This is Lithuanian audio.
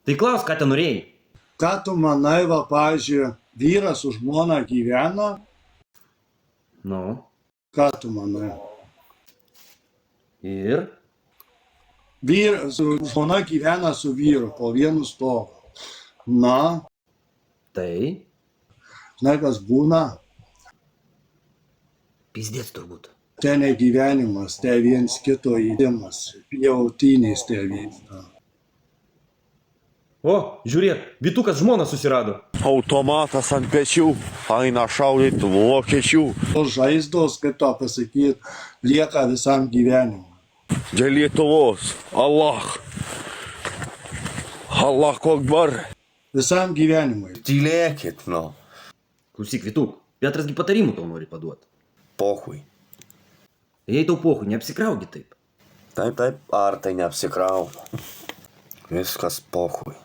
Tai klaus, ką ten norėjai? Ką tu manai, va, pavyzdžiui, vyras su žmona gyvena? Nu. Ką tu manai? Ir? Žmona gyvena su vyru po vienu stogu. Na, Tai? žinai, kas būna? Pizdėts turbūt. Tai ne gyvenimas, tai viens kito įdimas. Jautynės tai vyksta. O, žiūrėk, Vytukas žmoną susirado. Automatas ant pečių, eina šaudyti vokiečių. Tos žaizdos, kaip to pasakyti, lieka visam gyvenimui. Dėl Lietuvos, Allah. Allah Akbar. Visam gyvenimui. Tylėkit, nu. Klausyk, Vytuk, Petrasgi patarimų tau nori paduoti. Pohui. Jei tau pohui, neapsikraugi taip. Taip, ar tai neapsikrau. Viskas pohui.